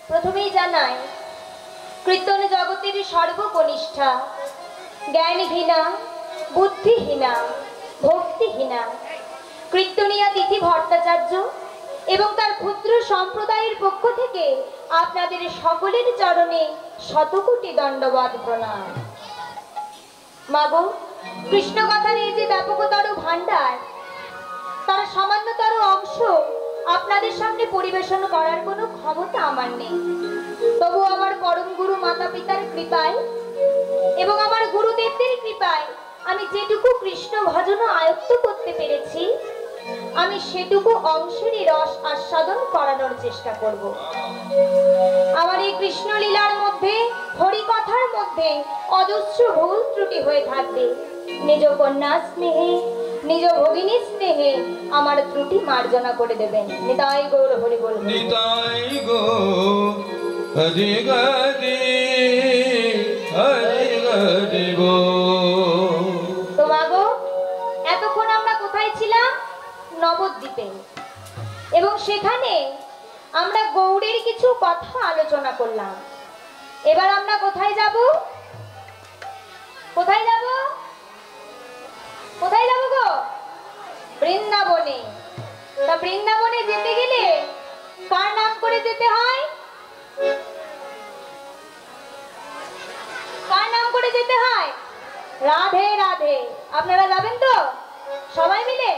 প্রথমেই জানাই কীর্তন জগতের সর্বকনিষ্ঠা, জ্ঞানহীনা, বুদ্ধিহীনা, ভক্তিহীনা কীর্তনিয়া তিথি ভট্টাচার্য এবং তার ক্ষুদ্র সম্প্রদায়ের পক্ষ থেকে আপনাদের সকলের চরণে শতকোটি দণ্ডবাদ প্রণাম। মাগো, কৃষ্ণ কথার এই যে ব্যাপকতর ভাণ্ডার, তার সামান্যতর অংশ আপনাদের সামনে পরিবেশন করার কোনো ক্ষমতা আমার নেই। তবু আমার পরম গুরু মাতা পিতার কৃপায় এবং আমার গুরুদেবদের কৃপায় আমি যেটুকু কৃষ্ণ ভজন আয়ত্ত করতে পেরেছি, আমি সেটুকু অংশেরই রস আস্বাদন করানোর চেষ্টা করব। আমার এই কৃষ্ণ লীলার মধ্যে, হরিকথার মধ্যে অজস্র ভুল ত্রুটি হয়ে থাকবে। নিজ কন্যা স্নেহে, নিজ ভগিনী স্নেহে আমার ত্রুটি মার্জনা করে দেবেন। নিতাই গৌর হরি বল। নিতাই গৌর হরি গরি হরি গরি গো। তো মাগো, এতক্ষণ আমরা কোথায় ছিলাম? নবদ্বীপে। এবং সেখানে আমরা গৌড়ের কিছু কথা আলোচনা করলাম। এবার আমরা কোথায় যাব? কোথায় যাব? কোথায় যাব গো? বৃন্দাবনে। তা বৃন্দাবনে যেতে গেলে কার নাম করে যেতে হয়? কার নাম করে যেতে হয়? রাধে রাধে। আপনারা যাবেন তো সবাই মিলে?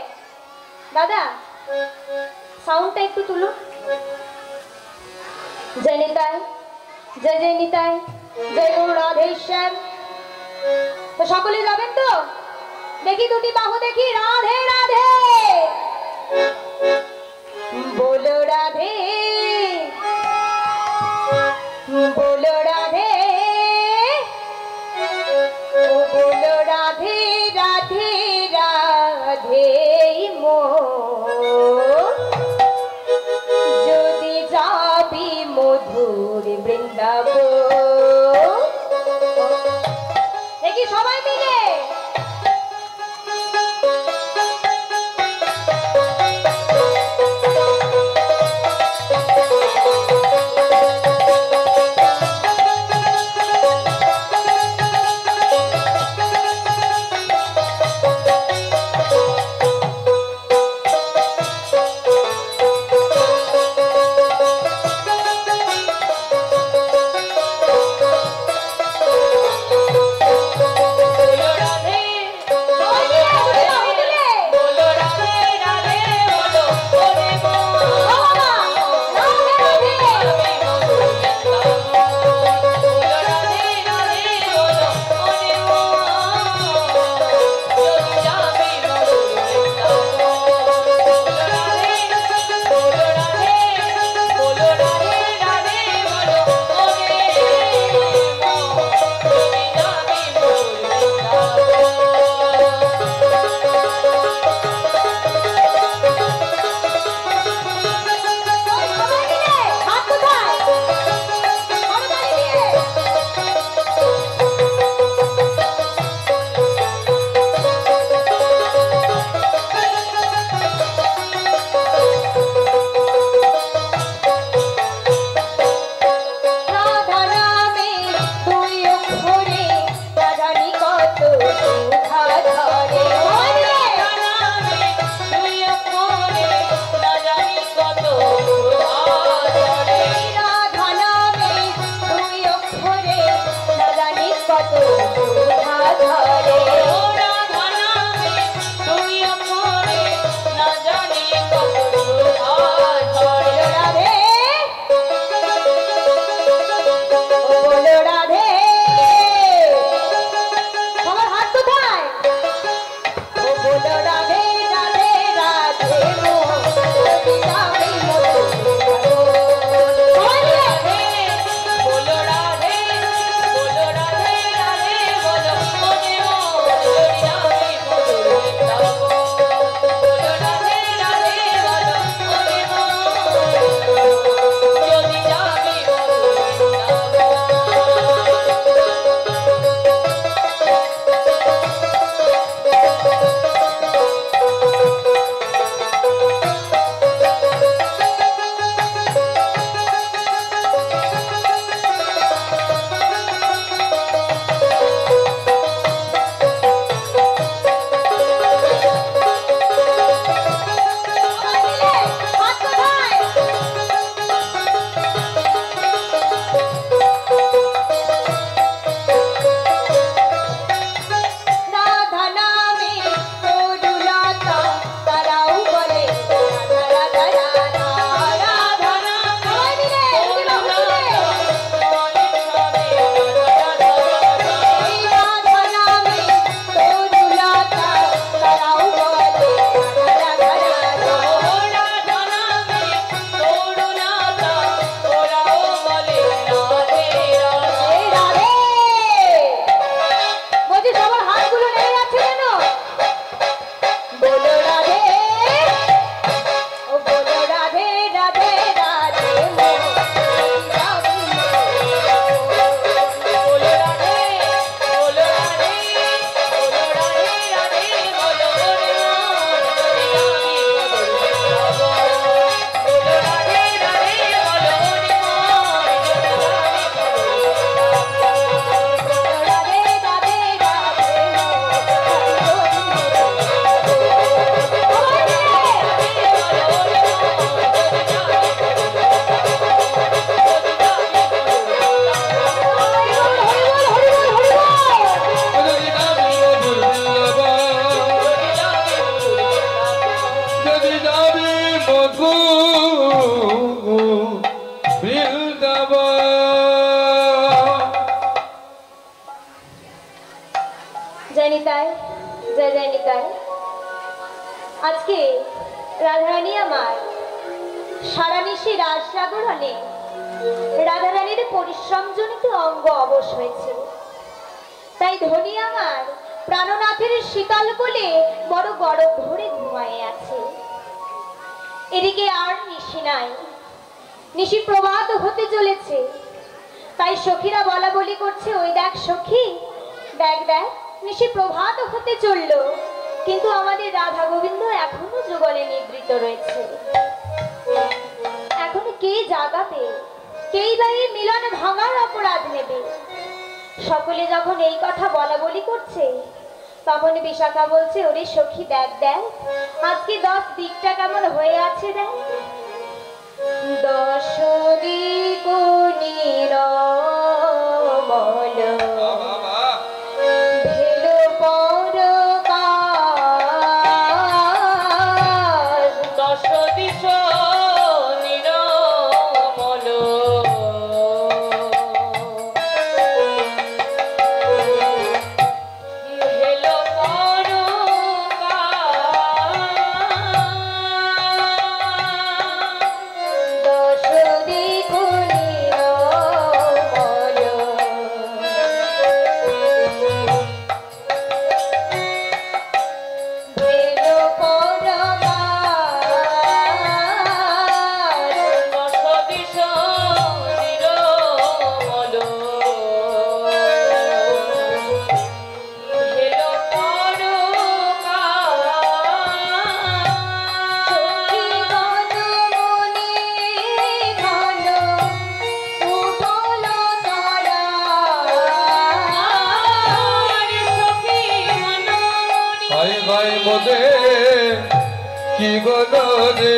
দাদা, সাউন্ডটা একটু তুলুন। জয় নিতাই, জয় জয় নিতাই, জয় গুরু রাধেশ্বর। তো সকলে যাবেন তো? দেখি দুটি বাহু দেখি। রাধে রাধে বলো, রাধে বলো, রাধে ও বলো, রাধে রাধে রাধে মো। যদি যাবি মধুর বৃন্দাবন। দেখি সবাই মিলে। দিল তব জয়নিতাই, জয় জয়নিতাই। আজকে রাধারানী আমার সারানিশি রাজসাগরণে রাধারানীর পরিশ্রমজনিত অঙ্গ অবশ হয়েছে। তাই ধনী আমার প্রাণনাথের শীতল কোলে বড় গরম ধরে ঘুমায়ে আছে। এদিকে আর নিশি নাই, নিশি প্রভাত হতে চলেছে। তাই সখীরা বলা বলি করছে, ওই দেখ সখী, দেখ দেখ নিশি প্রভাত হতে চললো, কিন্তু আমাদের রাধা গোবিন্দ এখনো যুগলে নিদ্রিত রয়েছে। এখন কে জাগাবে, কেই বা এই মিলন ভাঙার অপরাধ নেবে? সকলে যখন এই কথা বলা বলি করছে, তখন বিশাখা বলছে, ওরে সখী দেখ দেখ আজকে 10 দিকটা কেমন হয়ে আছে দেখ। 10 দিগুণীর বল ভেলো পরকার, 10 দিশ নিরমল ভেলো পরকার, 10 দিগুণীর বল ভেলো পরকার, 10 দিশ নিরমল ভেলো কি গলো রে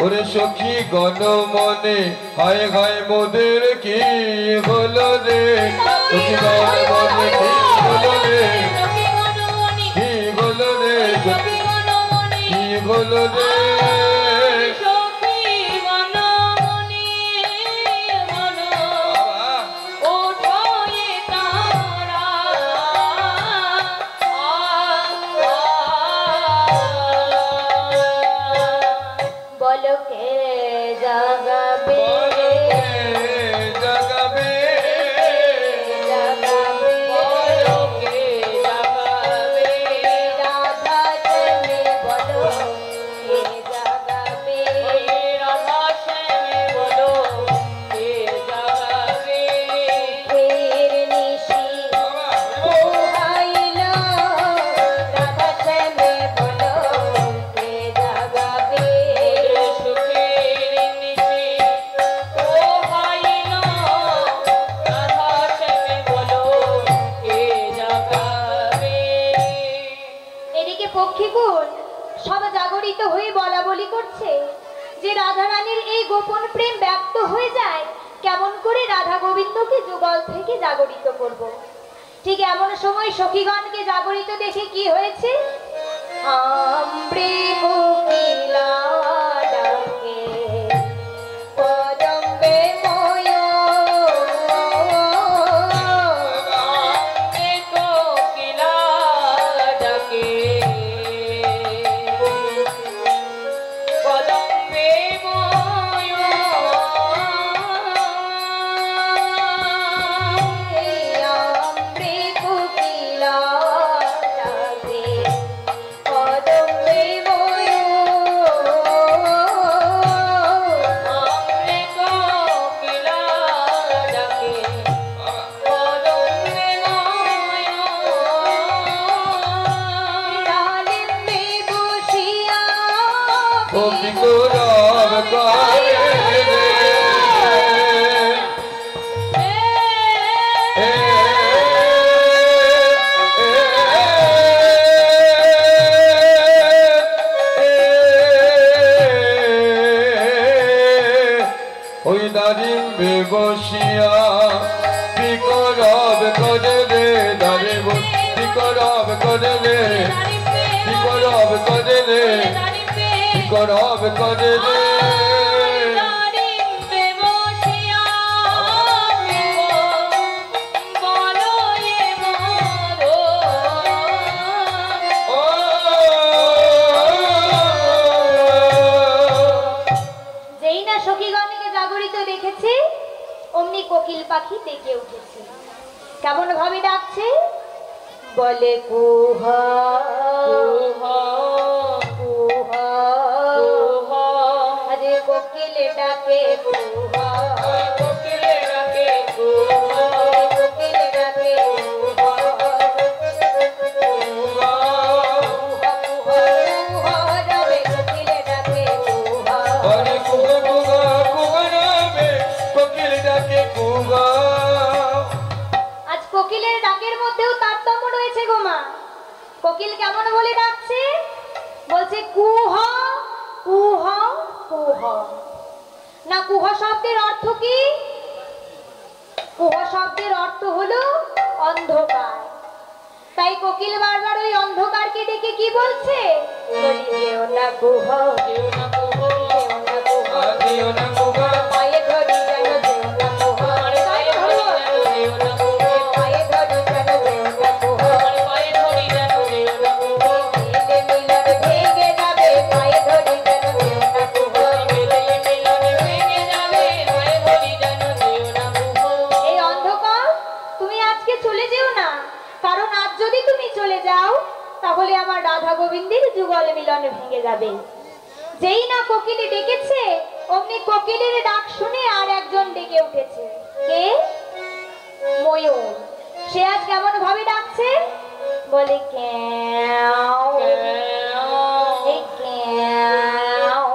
ওরে সখী গণ মনে হায় হায় মোদের কি হলো রে সখী গণ মনে কি হলো রে কি হলো রে কি হলো রে বলো কে জাগাবে, জাগাবে জাগাবে রাধা শ্যামে, বলো কে জাগাবে, ফের নিশি পোহাইল রাধা শ্যামে, বলো কে জাগাবে, এদিকে পক্ষীকুল সব জাগরিত হয়ে বলা বলি করছে যে রাধারানীর এই গোপন প্রেম ব্যক্ত হয়ে যায়, কেমন করে রাধা গোবিন্দকে যুগল থেকে জাগরিত করব। ঠিক এমন সময় সখীগণকে জাগরিত দেখে কি হয়েছে, আমরে কোকিলা ডাকে কদম্বে আমরে কোকিলা ডাকে কদম্বে ওই দারিম্বে বসিয়া কি করব করে রে দারে কি করব করে রে কি করব করে রে কি করব করে রে অমনি কোকিল পাখি ডেকে উঠেছে। কেমন ভাবে ডাকছে? বলে কুহা কুহা কুহা কুহা। আরে কোকিল ডাকে কুহা কোকিল ডাকে কুহা কোকিল ডাকে কুহা কুহা কুহা কুহা যাবে কোকিল ডাকে কুহা। আরে কুহা কুহা কুহা যাবে কোকিল ডাকে কুহা। আজ কোকিলের ডাকের মধ্যেও তারতম্য রয়েছে গো মা। কোকিল কেমন বলে ডাকছে? বলছে কুহা কুহা কুহা। না, কুহা শব্দের অর্থ কি? কুহা শব্দের অর্থ হলো অন্ধকার। তাই কোকিল বারবার ওই অন্ধকারকে ডেকে কি বলছে? বলি যেও না কুহা যেও না কুহা যেও না কুহা যেও না কুহা পায়ে ধরি যেন যেও না কুহা পায়ে ধরি যেন যেও না কুহা পায়ে ধরি যেন যেও না কুহা পায়ে ধরি যেন যেও না কুহা মিলে মিলন ভেঙে যাবে পায়ে ধরি যেন যেও না কুহা মিলে মিলন ভেঙে যাবে পায়ে ধরি যেন যেও না কুহা। এই অন্ধকার, তুমি আজকে চলে যেও না, কারণ আজ যদি তুমি চলে যাও তাহলে আমার রাধা গোবিন্দের যুগল মিলন ভেঙে যাবে। যেই না কোকিলি ডেকেছে অমনি কোকিলের ডাক শুনে আর একজন ডেকে উঠেছে। কে? ময়ূর। সে আজ কেমন ভাবে ডাকছে? বলে ক্যাও এই ক্যাও।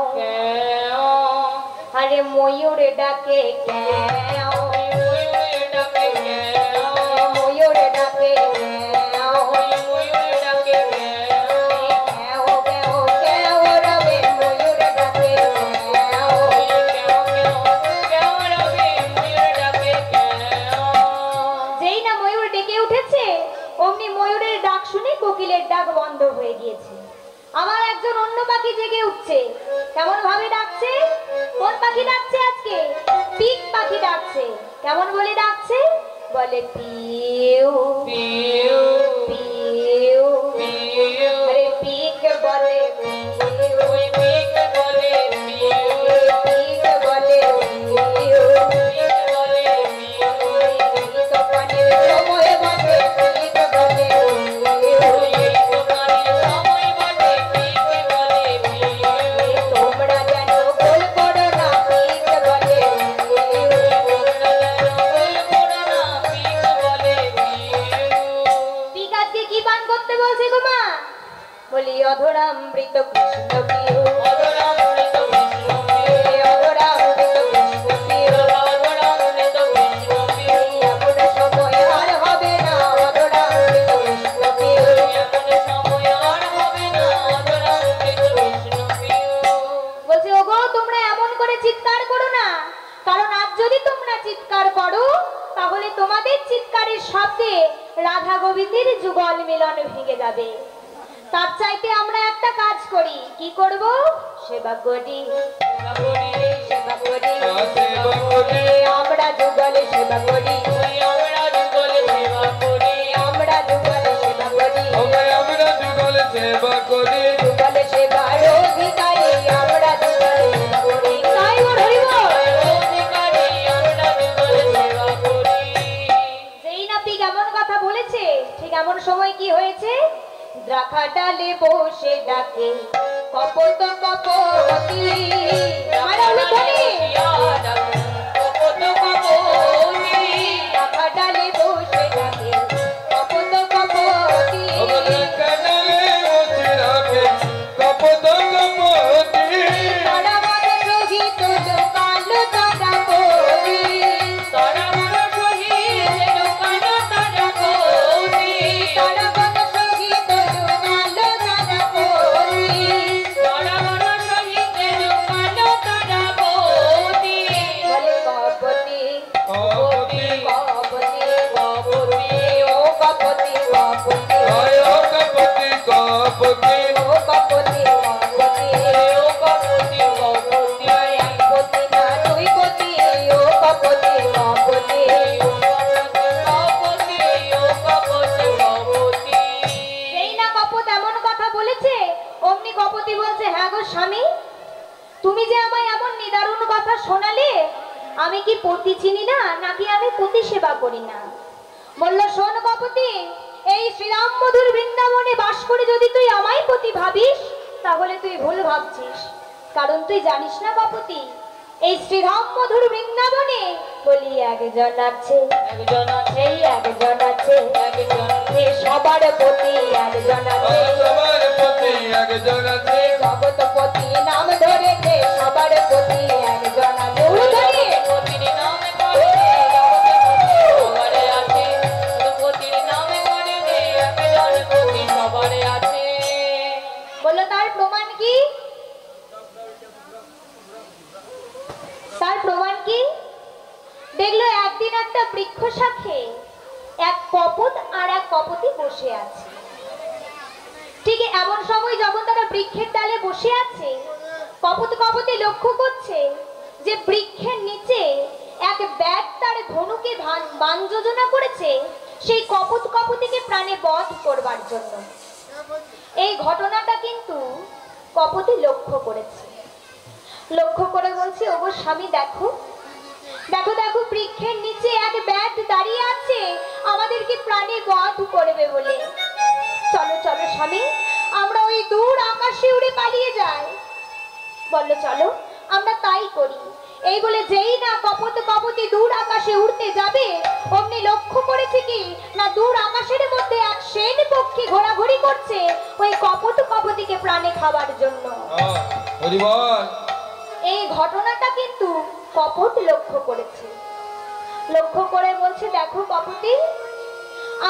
আরে ময়ূর ডাকে ক্যাও ময়ূর ডাকে ক্যাও ময়ূর ডাকে ক্যাও ময়ূর ডাকে ক্যাও ক্যাও ক্যাও রবে ময়ূর ডাকে ক্যাও ক্যাও ক্যাও রবে ময়ূর ডাকে ক্যাও। যেই না ময়ূর ডেকে উঠেছে অমনি ময়ূরের ডাক শুনে কোকিলের ডাক বন্ধ হয়ে গিয়েছে। আমার একজন অন্য পাখি জেগে উঠছে। কেমন ভাবে ডাকছে? কোন পাখি ডাকছে আজকে? পিক পাখি ডাকছে। কেমন বলে ডাকছে? বলে পিউ পিউ পিউ পিউ। আরে পিক বলে পিউ পিক বলে পিউ পিক বলে পিউ পিক বলে পিউ। এই তো পানির সময় বলে পিক বলে পিউ এই তো পানির সময় বলে পিক বলে পিউ। তোমরা যেন ভুল করো না পিক বলে পিউ তোমরা যেন ভুল করো না পিক বলে পিউ। পিক আজকে কি পান করতে বলছে গো মা? বলি অধরামৃত কৃষ্ণ পিউ অধরামৃত কৃষ্ণ পিউ অধরামৃত কৃষ্ণ পিউ অধরামৃত কৃষ্ণ পিউ। এমন সময় আর হবে না অধরামৃত কৃষ্ণ পিউ এমন সময় আর হবে না অধরামৃত কৃষ্ণ পিউ। বলছে ওগো তোমরা এমন করে চিৎকার করো না, কারণ আজ যদি তোমরা চিৎকার করো তাহলে তোমাদের চিৎকারের শব্দে রাধা গোবিন্দের যুগল মিলন ভেঙে যাবে। তার চাইতে আমরা একটা কাজ করি। কি করব? সেবা করি সেবা করি সেবা করি সেবা করি। আমরা যুগলে সেবা করি আমরা যুগলে সেবা করি আমরা যুগলে সেবা করি আমরা যুগলে সেবা করি যুগলে সেবার অধিকারী আমরা যুগলে সেবা করি। তাই বল হরি বল অধিকারী আমরা যুগলে সেবা করি। যেই না পিক এমন কথা বলেছে ঠিক এমন সময় কি হয়েছে? দ্রাক্ষা ডালে বসে ডাকে কপত কপতি মারা উলুধ্বনি কপত কপতি দ্রাক্ষা ডালে বসে ডাকে কপত কপতি কানালে বসে রাখে কপত কপতি তারা বড় সহিত লোকালো তারা করি তারা বড় সহিত লোকালো তারা করি তারা বড় সহিত লোকালো তারা করি তারা বড় সহিত লোকালো আমায় এমন নিদারুণ কথা শোনালে আমি কি পতি চিনি না নাকি আমি পতি সেবা করি না? বলল শোন কপতি, এই শ্রীরাম মধুর বৃন্দাবনে বাস করে যদি তুই আমায় পতি ভাবিস তাহলে তুই ভুল ভাবছিস। কারণ তুই জানিস না কপতি, এই শ্রীরাম মধুর বৃন্দাবনে বলি একজন আছে, একজন আছে, এই একজন আছে, একজন এ সবার পতি একজন আছে, সবার প্রতি একজন আছে, জগৎপতি নাম ধরেছে সবার পতি একজন আছে। পতির নামে করে সবারে আছে, পতির নামে করে একজন পতি সবারে আছে। বললো তার প্রমাণ কি? তার প্রমাণ কি? দেখলো একদিন একটা বৃক্ষ শাখে এক কপত আর এক কপতি বসে আছে। ঠিক এমন সময় যখন তারা বৃক্ষের ডালে বসে আছে, কপত কপতি লক্ষ্য করছে যে বৃক্ষের নিচে এক ব্যাট তার ধনুকে বান যোজনা করেছে সেই কপত কপতিকে প্রাণে বধ করবার জন্য। এই ঘটনাটা কিন্তু কপতি লক্ষ্য করেছে। লক্ষ্য করে বলছে, ওগো স্বামী দেখো দেখো দেখো, বৃক্ষের নিচে এক ব্যাট দাঁড়িয়ে আছে আমাদেরকে প্রাণে বধ করবে বলে। চলো চলো স্বামী, আমরা ওই দূর আকাশে উড়ে পালিয়ে যাই। বললো চলো আমরা তাই করি। এই বলে যেই না কপত কপতি দূর আকাশে উড়তে যাবে, অমনি লক্ষ্য করেছে কি না দূর আকাশের মধ্যে এক সেন পক্ষী ঘোরাঘুরি করছে ওই কপত কপতিকে প্রাণে খাবার জন্য। হরিবল। এই ঘটনাটা কিন্তু কপট লক্ষ্য করেছে। লক্ষ্য করে বলছে দেখো কপতি,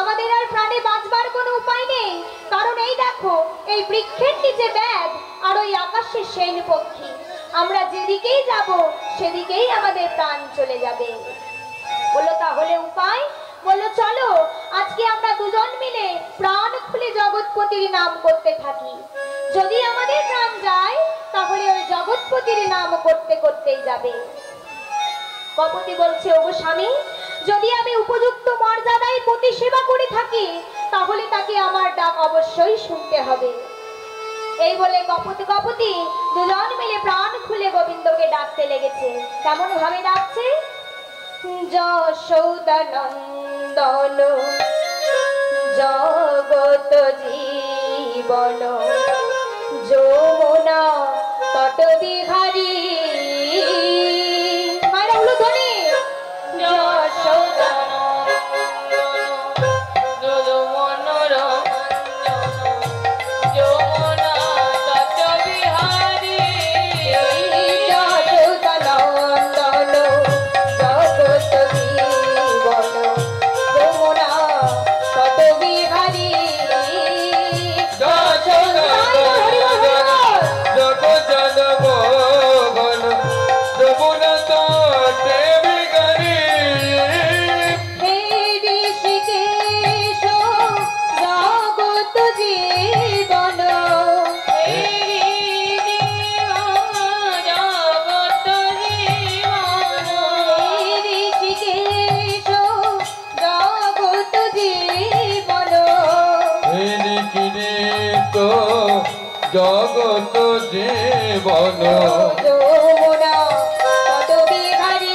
আমাদের আর প্রাণে বাঁচবার কোনো উপায় নেই, কারণ এই দেখো এই বৃক্ষের নিচে ব্যাগ আর ওই আকাশের সেন পক্ষী, আমরা যেদিকেই যাব সেদিকেই আমাদের প্রাণ চলে যাবে। বললো তাহলে উপায়? বললো চলো আজকে আমরা দুজন মিলে প্রাণ খুলে জগৎপতির নাম করতে থাকি। যদি আমাদের প্রাণ যায় তাহলে ওই জগৎপতির নাম করতে করতেই যাবে। কপতি বলছে ওগো স্বামী, যদি আমি উপযুক্ত মর্যাদায় পতি সেবা করে থাকি তাহলে তাকে আমার ডাক অবশ্যই শুনতে হবে। এই বলে কপতি কপতি দুজন মিলে প্রাণ খুলে গোবিন্দকে ডাকতে লেগেছে। কেমন ভাবে ডাকছে? যশোদানন্দন জগত জীবন যমুনা তট বিহারী। মায়েরা হলো ধ্বনি। যশোদানন্দন জগত জীবন যমুনা তট বিহারী।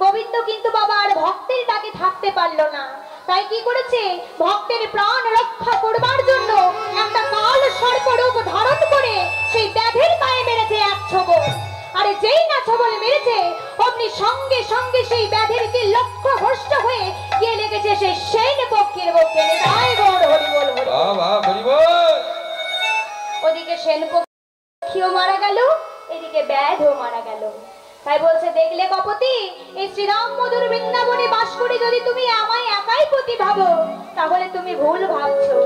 গোবিন্দ কিন্তু বাবা আর ভক্তের ডাকে থাকতে পারলো না, তাই কি করেছে ভক্তের প্রাণ রক্ষা করবার জন্য একটা কাল সর্পরূপ ধারণ করে সেই ব্যাধের পায়ে মেরেছে এক ছোবল। আরে যেই না ছোবল মেরেছে অমনি সঙ্গে সঙ্গে সেই ব্যাধের কি লক্ষ্য ভ্রষ্ট হয়ে গিয়ে লেগেছে সেই সেন পক্ষীর বুকে। তাই বড় হরিবল হরিবল। ওদিকে সেন পক্ষীও মারা গেল, এদিকে ব্যাধও মারা গেল। তাই বলছে দেখলে কপতি, এই শ্রীরাম মধুর বৃন্দাবনে বাস করে যদি তুমি আমায় একাই পতি ভাবো তাহলে তুমি ভুল ভাবছো।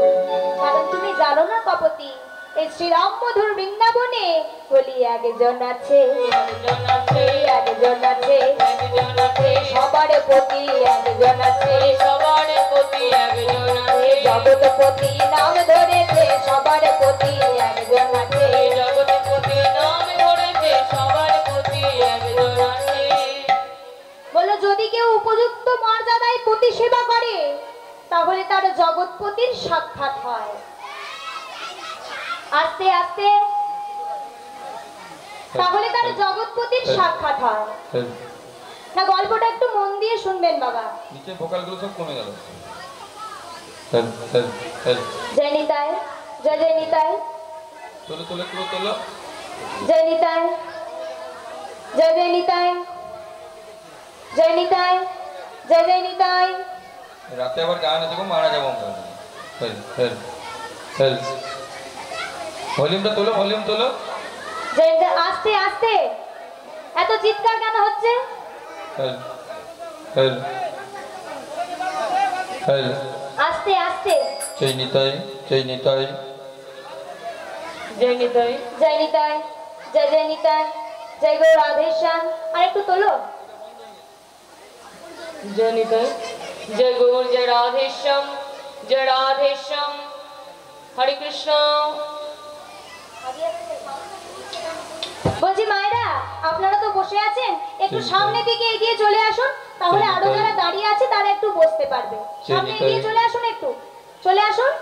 কারণ তুমি জানো না কপতি, এই শ্রীরাম মধুর বৃন্দাবনে বলি একজন আছে, একজন আছে, একজন আছে, একজন আছে, সবার প্রতি একজন আছে, সবার প্রতি একজন আছে, জগৎপতি নাম ধরেছে সবার প্রতি একজন আছে, জগৎপতি নাম ধরেছে সবার প্রতি একজন আছে। বলো যদি কেউ উপযুক্ত মর্যাদায় পতি সেবা করে তাহলে তার জগৎপতির সাক্ষাৎ হয়। আস্তে আস্তে তাহলে তার জগৎপতির সাক্ষাৎ হয়। না গল্পটা একটু মন দিয়ে শুনবেন বাবা। নিচে ভোকালগুলো সব কমে গেল। জয় নিতাই, জয় জয় নিতাই, তোলো তোলো তোলো তোলো। জয় নিতাই, জয় জয় নিতাই, জয় নিতাই, জয় জয় নিতাই। রাতে আবার গান আছে গো, মারা যাবো আমরা। ভলিউমটা তোলো, ভলিউম তোলো। জয় নিতাই। আস্তে আস্তে, এত চিৎকার কেন হচ্ছে? আস্তে আস্তে। জয় নিতাই, জয় নিতাই। জয় নিতাই, জয় নিতাই, জয় জয় নিতাই, জয় গো রাধেশ্যাম। আর একটু তোলো। জয় নিতাই, জয় গৌর, জয় রাধেশ্যাম, জয় রাধেশ্যাম, হরে কৃষ্ণ। বলছি মায়েরা, আপনারা তো বসে আছেন, একটু সামনের দিকে এগিয়ে চলে আসুন, তাহলে আরো যারা দাঁড়িয়ে আছে তারা একটু বসতে পারবে। সামনে এগিয়ে চলে আসুন, একটু চলে আসুন,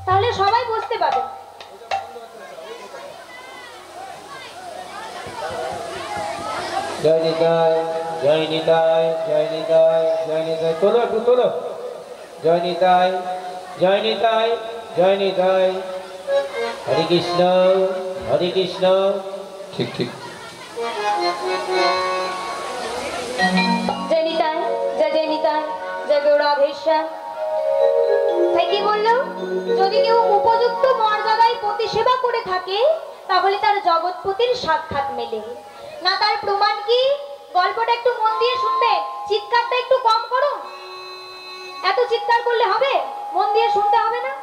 তাহলে সবাই বসতে পাবে। জয় নিতাই, জয় নিতাই, জয় নিতাই, জয় নিতাই। তোলো একটু তোলো। জয় নিতাই, জয় নিতাই, জয় নিতাই। হরে কৃষ্ণ, হরে কৃষ্ণ। ঠিক ঠিক। জয় নিতাই, জয় জয় নিতাই, জয় গো রাধেশ্যাম। তাই কি বললো? যদি কেউ উপযুক্ত মর্যাদায় পতি সেবা করে থাকে তাহলে তার জগৎপতির সাক্ষাৎ মেলে। না তার প্রমাণ কি? গল্পটা একটু মন দিয়ে শুনবে, চিৎকারটা একটু কম করো। এত চিৎকার করলে হবে? মন দিয়ে শুনতে হবে না?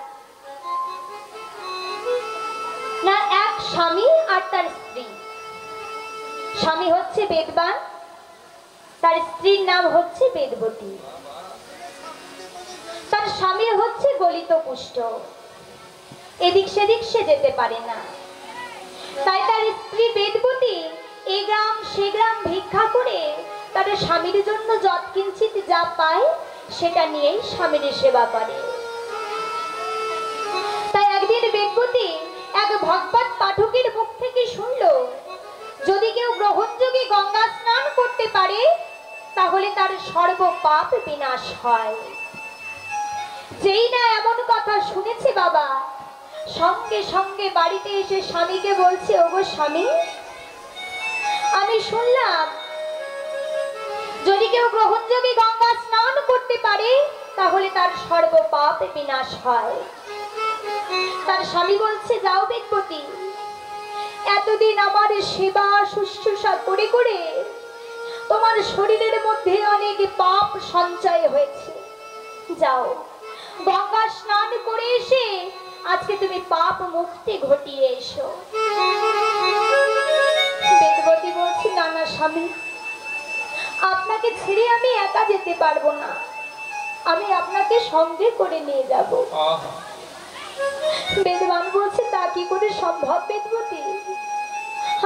না এক স্বামী আর তার স্ত্রী। স্বামী হচ্ছে বেদবান, তার স্ত্রীর নাম হচ্ছে বেদবতী। তার স্বামী হচ্ছে গলিত পুষ্ট, এদিক সেদিক সে যেতে পারে না। তাই তার স্ত্রী বেদবতী এ গ্রাম সে গ্রাম ভিক্ষা করে তার স্বামীর জন্য যৎকিঞ্চিত যা পায় সেটা নিয়েই স্বামীর সেবা করে। তাই একদিন বেদবতী এক ভগবত পাঠকের মুখ থেকে শুনলো, যদি কেউ গ্রহণযোগে গঙ্গা স্নান করতে পারে তাহলে তার সর্ব পাপ বিনাশ হয়। যেই না এমন কথা শুনেছে বাবা, সঙ্গে সঙ্গে বাড়িতে এসে স্বামীকে বলছে, ওগো স্বামী, আমি শুনলাম যদি কেউ গ্রহণযোগে গঙ্গা স্নান করতে পারে তাহলে তার সর্ব পাপ বিনাশ হয়। তার স্বামী বলছে, যাও বেদবতী, এতদিন আমার সেবা শুশ্রূষা করে করে তোমার শরীরের মধ্যে অনেক পাপ সঞ্চয় হয়েছে, যাও গঙ্গা স্নান করে এসে আজকে তুমি পাপ মুক্তি ঘটিয়ে এসো। বেদবতী বলছি, না না স্বামী, আপনাকে ছেড়ে আমি একা যেতে পারবো না, আমি আপনাকে সঙ্গে করে নিয়ে যাব। বেদবান বলছে, তা কি করে সম্ভব বেদবতী,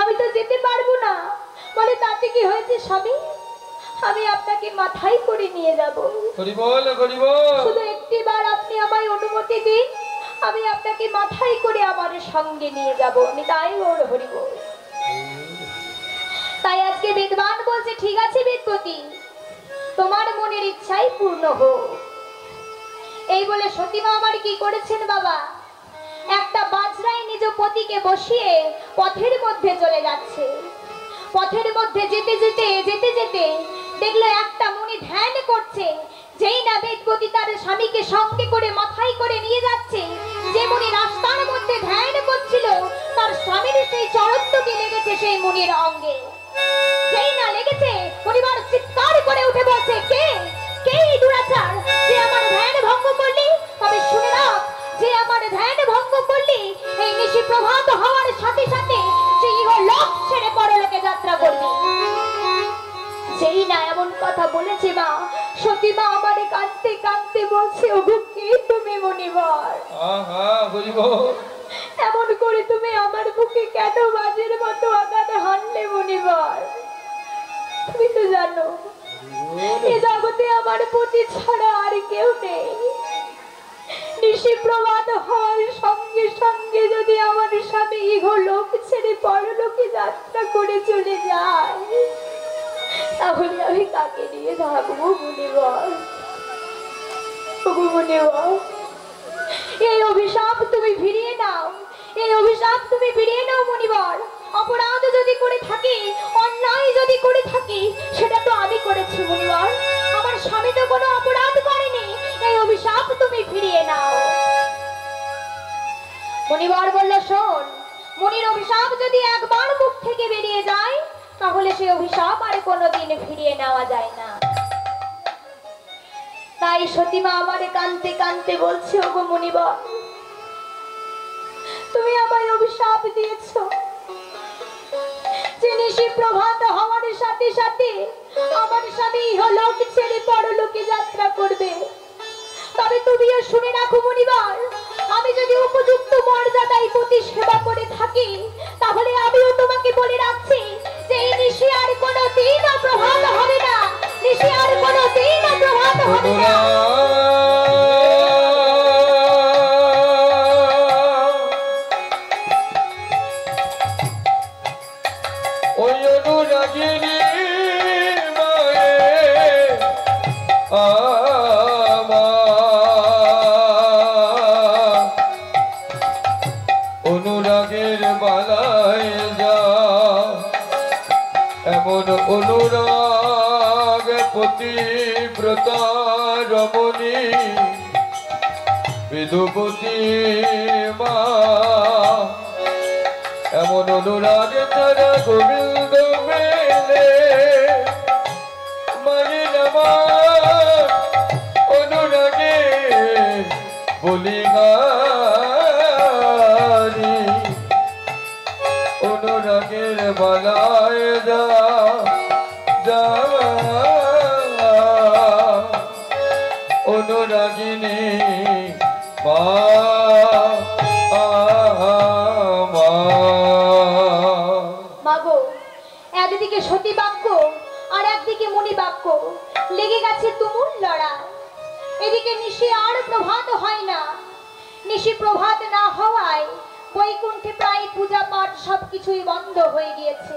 আমি তো যেতে পারবো না। বলে, তাতে কি হয়েছে স্বামী, আমি আপনাকে মাথায় করে নিয়ে যাব। শুধু একটিবার আপনি আমায় অনুমতি দিন, আমি আপনাকে মাথায় করে আমার সঙ্গে নিয়ে যাব। নিতাই গৌর হরি বল। তাই আজকে বেদবান বলছে, ঠিক আছে বেদবতী, তোমার মনের ইচ্ছাই পূর্ণ হোক। এই বলে সতীমা আমার কি করেছেন বাবা, একটা বাজরায় নিজ পতিকে বসিয়ে পথের মধ্যে চলে যাচ্ছে। পথের মধ্যে যেতে যেতে যেতে যেতে দেখলো একটা মুনি ধ্যান করছে। যেই না বেদবতী তার স্বামীকে সঙ্গে করে মাথায় করে নিয়ে যাচ্ছে, যে মুনি রাস্তার মধ্যে ধ্যান করছিল তার স্বামীর সেই চরণটি লেগেছে সেই মুনির অঙ্গে। যেই না লেগেছে, পরিবার চিৎকার করে উঠে বলছে, কে কে এই দুরাচার, যে আমার ধ্যান ভঙ্গ করলি? তবে শুনে রাখ, যে আমার ধ্যান ভঙ্গ করলি, এই নিশি নিশি প্রভাত হওয়ার সাথে সাথে সে ইহলোক ছেড়ে পরলোকে যাত্রা করবে। যেই না এমন কথা বলেছে মা, সতীমা আমারে কাঁদতে কাঁদতে বলছে, ওগো কে তুমি মনিবর? বুঝবো এমন করে তুমি আমার বুকে কেন বাজের মতো আঘাত হানলে মনিবর? তুমি তো জানো এ জগতে আমার পতি ছাড়া আর কেউ নেই। নিশি প্রভাত হওয়ার সঙ্গে সঙ্গে যদি আমার স্বামী ইহলোক ছেড়ে পরলোকে যাত্রা করে চলে যায়, তাহলে আমি কাকে নিয়ে থাকবো মনিবর? মনিবর, এই অভিশাপ তুমি ফিরিয়ে নাও, এই অভিশাপ তুমি ফিরিয়ে নাও মনিবর। অপরাধ যদি করে থাকি, অন্যায় যদি করে থাকি, সেটা তো আমি করেছি মনিবর, আমার স্বামী তো কোনো অপরাধ করেনি। এই অভিশাপ তুমি ফিরিয়ে নাও। মনিবর বলল, শোন, মনির অভিশাপ যদি একবার মুখ থেকে বেরিয়ে যায়, তাহলে সেই অভিশাপ আর কোনোদিন ফিরিয়ে নেওয়া যায় না। তাই সতীমা আমারে কাঁদতে কাঁদতে বলছে, ওগো মনিবর, তুমি আমায় অভিশাপ দিয়েছ যে নিশি প্রভাত হওয়ার সাথে সাথে আমার স্বামী ইহলোক ছেড়ে পরলোকে যাত্রা করবে। তবে তুমিও শুনে রাখো মনিবর, আমি যদি উপযুক্ত মর্যাদায় পতি সেবা করে থাকি, তাহলে আমিও তোমাকে বলে রাখছি যে এই নিশি আর কোনোদিন প্রভাত হবে না, নিশি আর কোনোদিন প্রভাত হবে না। ওই অনুরাগিনী মায়ে অনুরাগের বালায় যা, এমন অনুরাগ পতিব্রতা রমণী বিদুপতি মা, এমন অনুরাগ তারা গোবিন্দ মেলে মায়ের আমার অনুরাগে বলিহারি, অনুরাগের বালায় যা যা অনুরাগিনী মা। মাগো, একদিকে সতী বাক্য আর একদিকে মুনি বাক্য লেগে গেছে তুমুল লড়াই। এদিকে নিশি আর প্রভাত হয় না, নিশি প্রভাত না হওয়ায় বৈকুণ্ঠে প্রায় পূজা পাঠ সবকিছুই বন্ধ হয়ে গিয়েছে।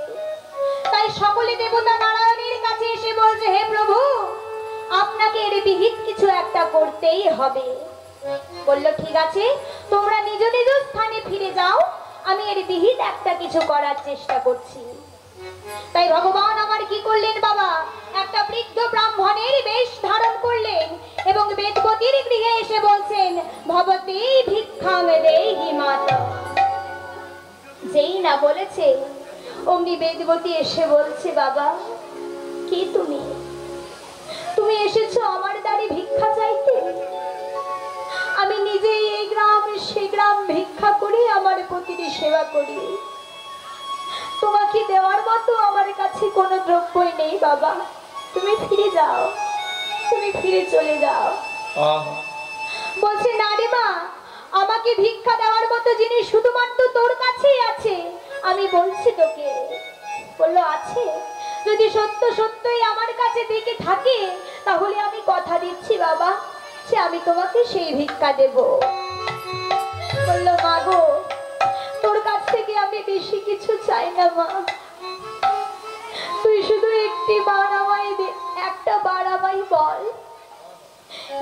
তাই সকলে দেবতা নারায়ণের কাছে এসে বলছে, হে প্রভু, আপনাকে এর বিহিত কিছু একটা করতেই হবে। বলল, ঠিক আছে, তোমরা নিজ নিজ স্থানে ফিরে যাও, আমি এর বিহিত একটা কিছু করার চেষ্টা করছি। তাই ভগবান আমার কি করলেন বাবা, একটা বৃদ্ধ ব্রাহ্মণের বেশ ধারণ করলেন এবং বেদবতীর গৃহে এসে বলছেন, ভবতী ভিক্ষাং দেহি মাতা। যেই না বলেছে, অমনি বেদবতী এসে বলছে, বাবা, কি তুমি? তুমি এসেছো আমার দ্বারে ভিক্ষা চাইতে? আমি নিজেই এই গ্রাম সে গ্রাম ভিক্ষা করে আমার পতির সেবা করি, তোমাকে দেওয়ার মতো আমার কাছে কোনো দ্রব্যই নেই বাবা, তুমি ফিরে যাও, তুমি ফিরে চলে যাও। বলছে, না রে মা, আমাকে ভিক্ষা দেওয়ার মতো জিনিস শুধুমাত্র তোর কাছেই আছে, আমি বলছি তোকে। বললো, আছে? যদি সত্য সত্যই আমার কাছে থেকে থাকে, তাহলে আমি কথা দিচ্ছি বাবা যে আমি তোমাকে সেই ভিক্ষা দেব। বললো, মা গো, তোর কাছ থেকে আমি বেশি কিছু চাই না মা, তুই শুধু একটা বার আমায় বল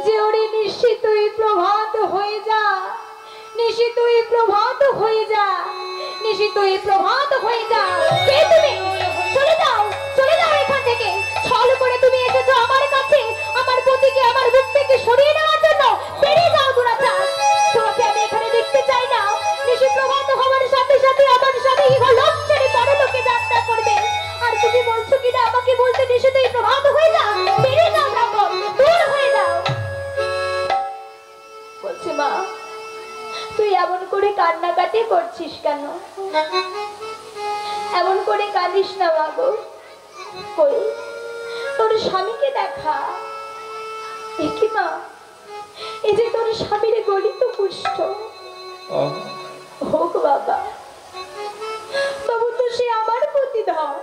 যে ওরে নিশি তুই প্রভাত হয়ে যা, নিশি তুই প্রভাত হয়ে যা, নিশি তুই প্রভাত হয়ে যা। কে তুমি? চলে যাও, চলে যাও এখান থেকে। ছল করে তুমি এসেছো আমার কাছে আমার পতিকে আমার বুক থেকে সরিয়ে নেওয়ার জন্য। বেরিয়ে যাও দুরাচার, তোমাকে আমি এখানে দেখতে চাই না। নিশি প্রভাত হওয়ার সাথে সাথে আমার সাথে ইহলোক ছেড়ে পরলোকে যাত্রা করবে, আর তুমি বলছো কিনা আমাকে বলতে নিশি তুই প্রভাত হয়ে যা। বেরিয়ে যাও ব্রাহ্মণ, দূর হয়ে যাও। বলছে, মা তুই এমন করে কান্নাকাটি করছিস কেন? এমন করে কাঁদিস না মাগো। কই তোর স্বামীকে দেখা। দেখি মা, এই যে তোর স্বামীর গলিত কুষ্ঠ। হোক বাবা, তবু তো সে আমার প্রতিধন।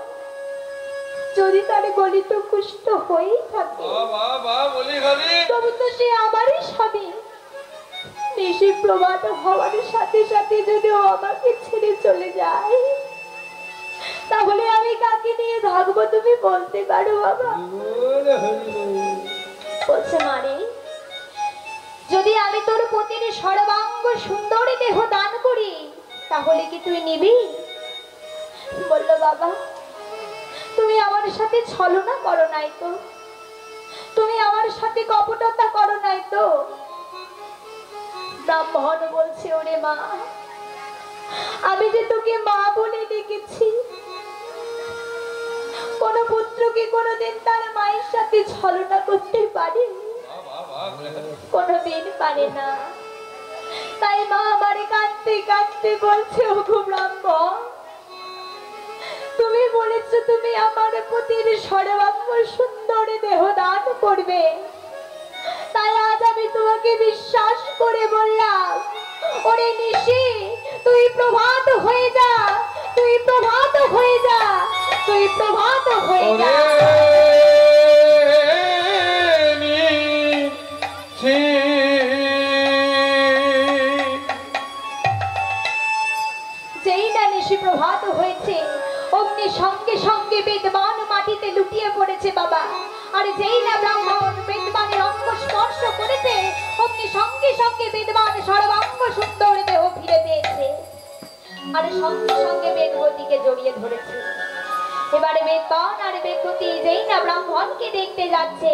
যদি তার গলিত কুষ্ঠ হয়েই থাকে তবু তো সে আমারই স্বামী। নিশি প্রভাত হওয়ার সাথে সাথে যদি ও আমাকে ছেড়ে চলে যায় তাহলে আমি কাকে নিয়ে থাকবো তুমি বলতে পারো বাবা? বলছে মারে, যদি আমি তোর পতির সর্বাঙ্গ সুন্দরী দেহ দান করি তাহলে কি তুই নিবি? বলল বাবা, তুমি আমার সাথে ছলনা করো নাই তো, তুমি আমার সাথে কপটতা করো নাই তো? ব্রাহ্মণ বলছে, ওরে মা, আমি যে তোকে মা বলে ডেকেছি, কোন পুত্রকে কোনদিন তার মায়ের সাথে ছলনা করতে পারে? কোনদিন পারে না। তাই মা আমারে কাঁদতে কাঁদতে বলছে, ওগো ব্রাহ্মণ, তুমি বলেছো তুমি আমার পতির সর্বাঙ্গ সুন্দর দেহ দান করবে, তাই আজ আমি তোমাকে বিশ্বাস করে বললাম, ওরে নিশি, তুই প্রভাত হয়ে যা, তুই প্রভাত হয়ে যা, তুই প্রভাত হয়ে যা। যেই না নিশি প্রভাত হয়েছে অমনি সঙ্গে সঙ্গে বেদবান মাটিতে লুটিয়ে পড়েছে বাবা। আর যেই না ব্রাহ্মণ বেদবানের অঙ্গ স্পর্শ করেছে অমনি সঙ্গে সঙ্গে বেদবান সর্বাঙ্গ সুন্দর দেহ ফিরে পেয়েছে। আর সঙ্গে সঙ্গে বেদবতীকে জড়িয়ে ধরেছে। এবারে বেদবান আর বেদবতী যেই না ব্রাহ্মণকে দেখতে যাচ্ছে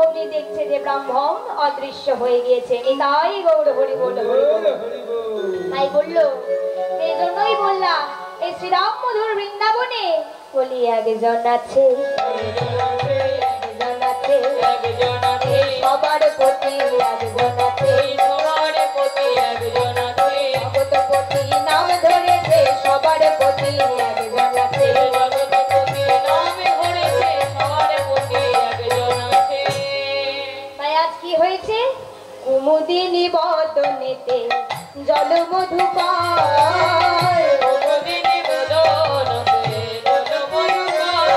অমনি দেখছে যে ব্রাহ্মণ অদৃশ্য হয়ে গিয়েছে। নিতাই গৌর হরি বল, হরি বল। তাই বললো, এই জন্যই বললাম এই শ্রীরাম মধুর বৃন্দাবনে বলি একজন আছে, একজন আছে, সবার প্রতি একজন আছে, সবার প্রতি একজন আছে, জগৎপতি নাম ধরেছে, সবার প্রতি একজন আছে, জগৎপতি নাম ধরেছে, সবার প্রতি একজন আছে। তাই আজ কি হয়েছে? কুমুদিনী বদনেতে জল মধুকর, কুমুদিনী বদনেতে জল মধুকর,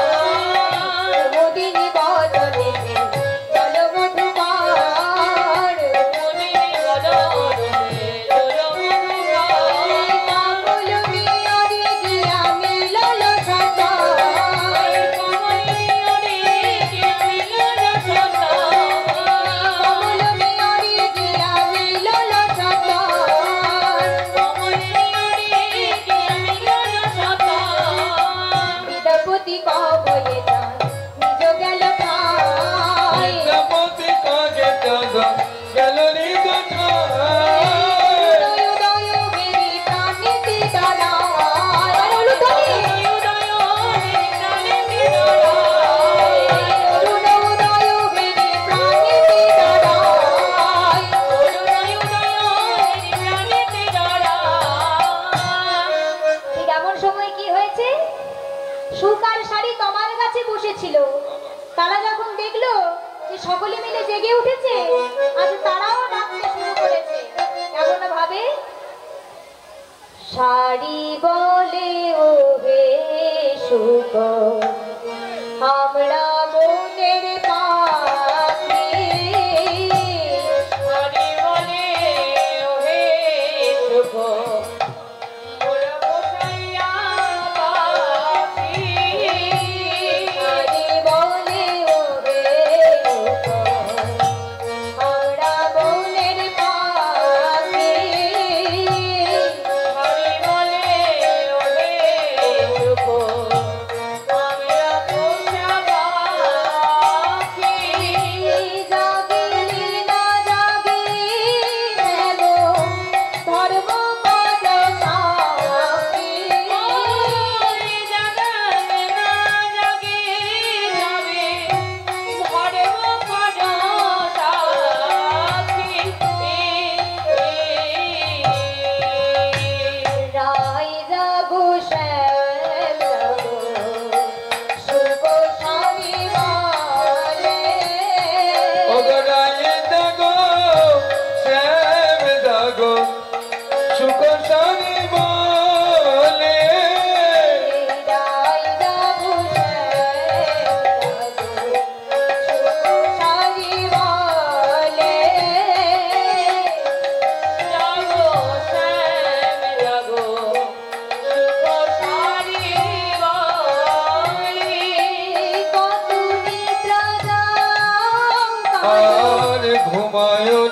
কুমুদিনী বদনেতে জল মধুকর, কুমুদিনী বদনেতে জল মধুকর, কামল মিয়রে গিয়া মিলল সকাল, কামল মিয়রে গিয়া মিলল সকাল, কামল মিয়রে গিয়া মিলল সকাল, কামল মিয়রে গিয়া মিলল সকাল। বিদ্যাপতি কবয়ে যান নিজ গেল ঠাই, বিদ্যাপতি কাজে যান গেল নিজ ঠাই, উদয় গিরি প্রাণীতি দাঁড়ায়, উদয় গিরি প্রাণীতি দাঁড়ায়, উদয় গিরি প্রাণীতি দাঁড়ায়, উদয় গিরি প্রাণীতি দাঁড়ায়। ঠিক এমন সময় কি হয়েছে? সুখ আর শাড়ি তোমার কাছে বসেছিল। তারা যখন দেখলো যে সকলে মিলে জেগে উঠেছে, আজ তারাও নাচতে শুরু করেছে। কেমন ভাবে? শাড়ি বলে ও হে সুখ, আমরা মনের পাখি, শাড়ি বলে ও হে সুখ, ওরা বসাইয়া পাখি, শাড়ি বলে ও হে সুখ, আমরা মনের পাখি, শাড়ি বলে ও হে সুখ, আমরা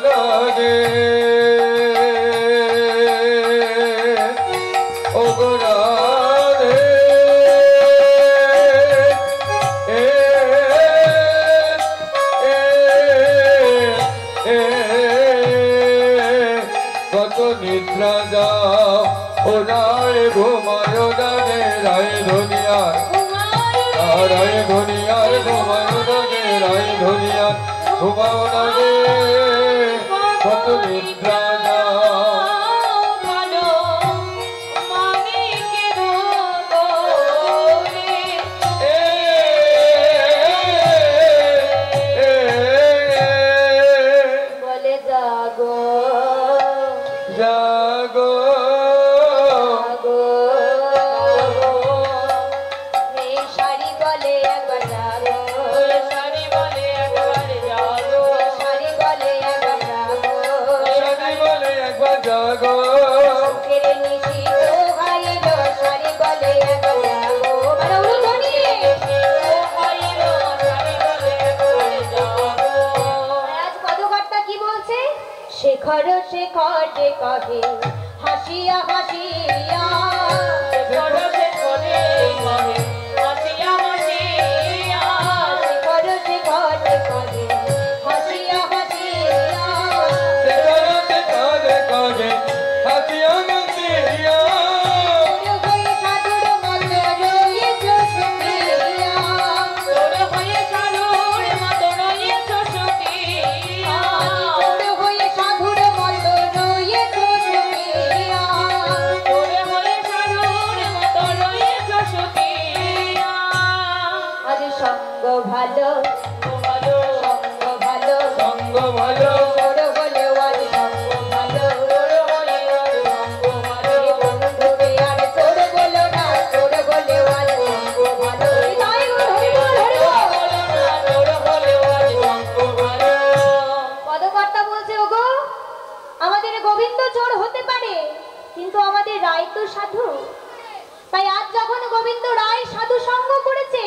লাগে ও গো রাধে কত নিদ্রা যাও ও রায় ঘুমায় রাধে রায় ধনিয়ার রায় ধনিয়ার ঘুমায় রাধে রায় ধনিয়ার ঘুমাও রাধে কত নিদ্রা যাও বলে জাগো জাগো জাগো এই শাড়ি বলে একবার জাগো শাড়ি বলে একবার জাগো শাড়ি বলে একবার জাগো শাড়ি বলে একবার জাগো সুখের নিশি তো গাইলো শাড়ি বলে একবার জাগো মানে উলুধ্বনি আজ পদকর্তা কি বলছে শেখর শেখর যে কহে হাসিয়া হাসিয়া শেখর শেখর যে কহে হাসিয়া হাসিয়া সে করতে কাজে কাজে হাসিয়া হাসিয়া তোর হয়ে সাধুর মতো রয়েছ সুখিয়া তোর হয়ে সাধুর মতো রয়েছ সুখিয়া আজ সঙ্গ ভালো সঙ্গ ভালো সঙ্গ ভালো তোর হলে আজ সঙ্গ ভালো বন্ধুকে আর তোর বলো না তোর হলে আজ সঙ্গ ভালো হরি বল, হরি বল। পদকর্তা বলছে ওগো আমাদের গোবিন্দ চোর হতে পারে কিন্তু আমাদের রায় তো সাধু তাই আজ যখন গোবিন্দ রায় সাধু সঙ্গ করেছে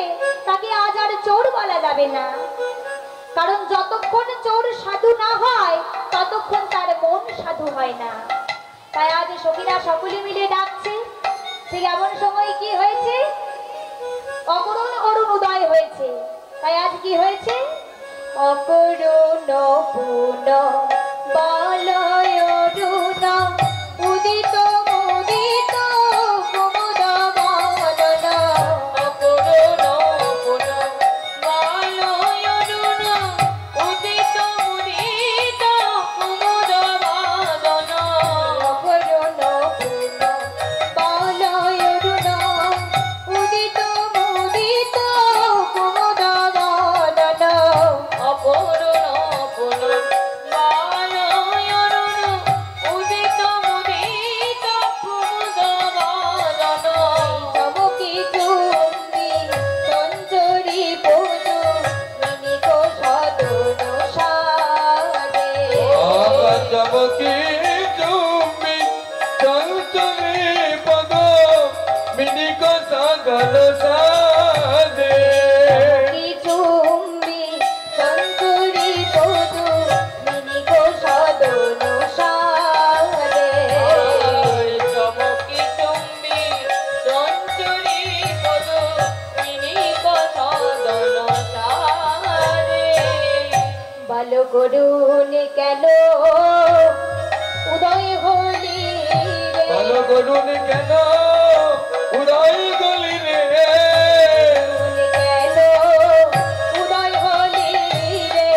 তাকে আজ আর চোর বলা যাবে না কারণ যতক্ষণ চোর সাধু না হয় ততক্ষণ তার মন সাধু হয় না তাই আজ সখীরা সকলে মিলে ডাকছে ঠিক এমন সময় কি হয়েছে অকরুণ অরুণ উদয় হয়েছে তাই আজ কি হয়েছে অকরুণ পূর্ণ বলয় অরুণ উদিত মুদিত কুমুদ মদন অকরুণ পূর্ণ বলয় অরুণ উদিত মুদিত কুমুদ মদন চমকি চুম্বি চঞ্চরি পদু মিনিক সদন সারে আবার চমকি চুম্বি চঞ্চলি পদ মিনিক সাগর সাদে চমকি চুম্বি চঞ্চরি পদু মিনিক সদন সারে ভালো করুন কেন উদয় হলি রে ভালো করুন কেন উদয় গলি রে কেন উদয় হলি রে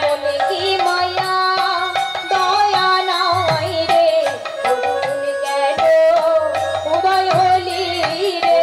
মনে কি মায়া দয়া নাই রে করুন কেন উদয় হলি রে